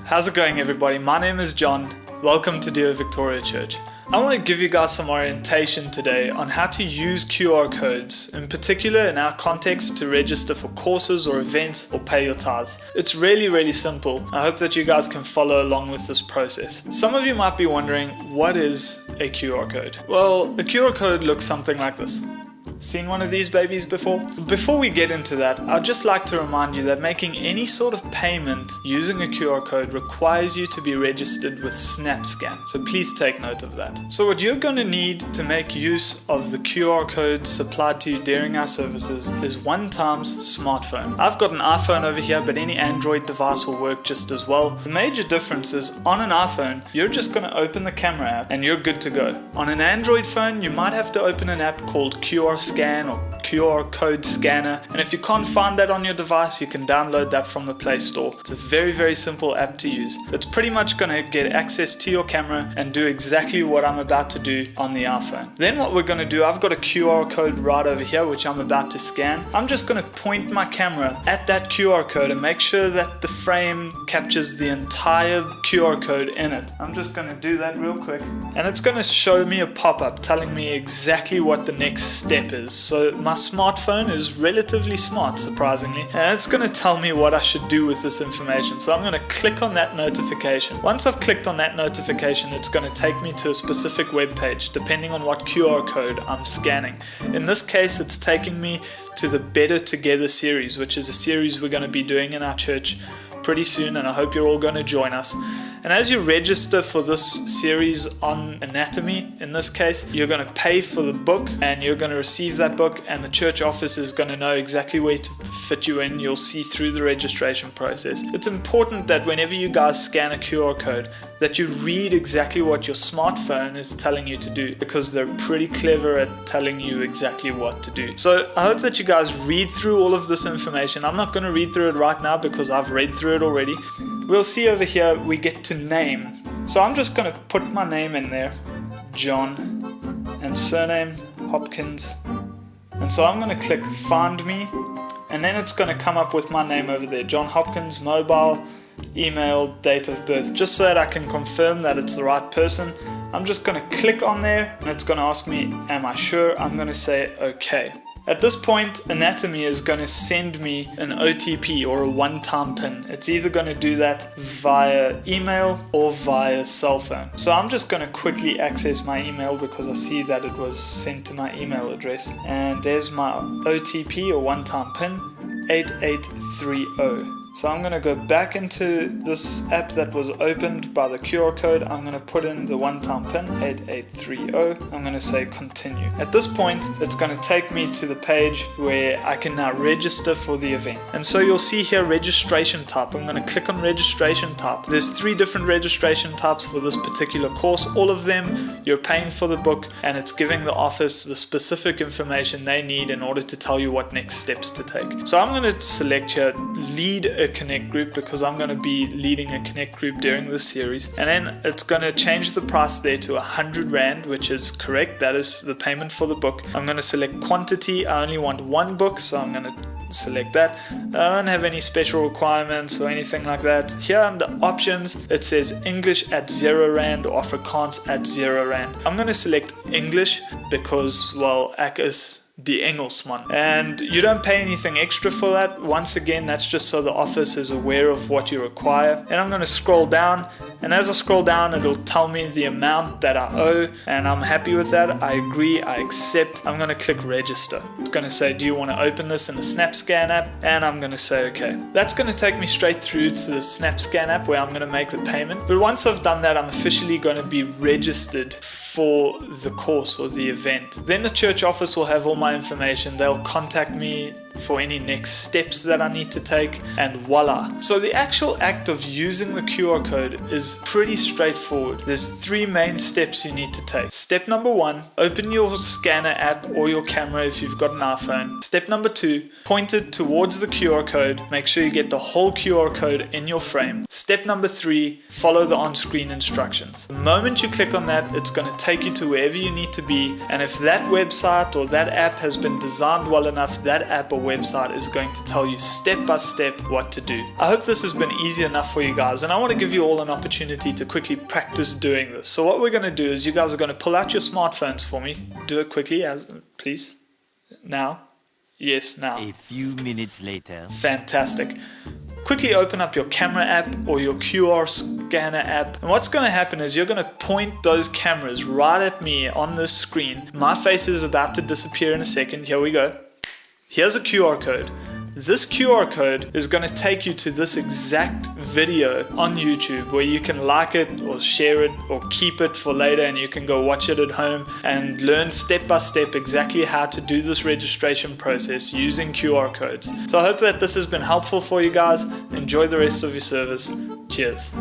How's it going, everybody? My name is John. Welcome to Deo Victoria Church. I want to give you guys some orientation today on how to use QR codes, in particular in our context to register for courses or events or pay your tithes. It's really simple. I hope that you guys can follow along with this process. Some of you might be wondering, what is a QR code? Well, a QR code looks something like this. Seen one of these babies before? Before we get into that, I'd just like to remind you that making any sort of payment using a QR code requires you to be registered with SnapScan. So please take note of that. So what you're going to need to make use of the QR code supplied to you during our services is 1x smartphone. I've got an iPhone over here, but any Android device will work just as well. The major difference is on an iPhone, you're just going to open the camera app and you're good to go. On an Android phone, you might have to open an app called QR Scan or QR code scanner, and if you can't find that on your device, you can download that from the Play Store. It's a very simple app to use. It's pretty much going to get access to your camera and do exactly what I'm about to do on the iPhone. Then what we're going to do, I've got a QR code right over here which I'm about to scan. I'm just going to point my camera at that QR code and make sure that the frame captures the entire QR code in it. I'm just going to do that real quick, and it's going to show me a pop-up telling me exactly what the next step is. So my smartphone is relatively smart, surprisingly, and it's going to tell me what I should do with this information. So I'm going to click on that notification. Once I've clicked on that notification, it's going to take me to a specific web page depending on what QR code I'm scanning. In this case, it's taking me to the Better Together series, which is a series we're going to be doing in our church pretty soon, and I hope you're all going to join us. And as you register for this series on anatomy, in this case, you're going to pay for the book and you're going to receive that book, and the church office is going to know exactly where to fit you in. You'll see through the registration process. It's important that whenever you guys scan a QR code, that you read exactly what your smartphone is telling you to do, because they're pretty clever at telling you exactly what to do. So I hope that you guys read through all of this information. I'm not going to read through it right now because I've read through it already. We'll see over here we get to name. So I'm just going to put my name in there, John, and surname Hopkins. And so I'm going to click Find Me, and then it's going to come up with my name over there, John Hopkins, mobile, email, date of birth, just so that I can confirm that it's the right person. I'm just going to click on there and it's going to ask me, am I sure? I'm going to say okay. At this point, Anatomy is going to send me an OTP or a one-time PIN. It's either going to do that via email or via cell phone. So I'm just going to quickly access my email because I see that it was sent to my email address. And there's my OTP or one-time PIN, 8830. So I'm going to go back into this app that was opened by the QR code. I'm going to put in the one-time PIN, 8830. I'm going to say continue. At this point, it's going to take me to the page where I can now register for the event. And so you'll see here registration type. I'm going to click on registration type. There's 3 different registration types for this particular course. All of them, you're paying for the book, and it's giving the office the specific information they need in order to tell you what next steps to take. So I'm going to select here, lead a connect group, because I'm going to be leading a connect group during this series, and then it's going to change the price there to 100 Rand, which is correct. That is the payment for the book. I'm going to select quantity. I only want 1 book, so I'm going to select that. I don't have any special requirements or anything like that. Here under options, it says English at 0 Rand or Afrikaans at 0 Rand. I'm going to select English because, well, ek is die Engelsman, and you don't pay anything extra for that. Once again, that's just so the office is aware of what you require. And I'm going to scroll down, and as I scroll down, it'll tell me the amount that I owe, and I'm happy with that. I agree, I accept. I'm going to click register. It's going to say, do you want to open this in a SnapScan app? And I'm going to say okay. That's going to take me straight through to the SnapScan app where I'm going to make the payment. But once I've done that, I'm officially going to be registered for the course or the event. Then the church office will have all my information. They'll contact me for any next steps that I need to take, and voila. So the actual act of using the QR code is pretty straightforward. There's 3 main steps you need to take. Step number 1, open your scanner app or your camera if you've got an iPhone. Step number 2, point it towards the QR code. Make sure you get the whole QR code in your frame. Step number 3, follow the on-screen instructions. The moment you click on that, it's going to take you to wherever you need to be, and if that website or that app has been designed well enough, that app or website is going to tell you step by step what to do. I hope this has been easy enough for you guys, and I want to give you all an opportunity to quickly practice doing this. So what we're going to do is you guys are going to pull out your smartphones for me. Do it quickly, please. Now. Yes, now. A few minutes later. Fantastic. Quickly open up your camera app or your QR scanner app, and what's going to happen is you're going to point those cameras right at me on this screen. My face is about to disappear in a second. Here we go. Here's a QR code. This QR code is going to take you to this exact video on YouTube where you can like it or share it or keep it for later, and you can go watch it at home and learn step by step exactly how to do this registration process using QR codes. So I hope that this has been helpful for you guys. Enjoy the rest of your service. Cheers.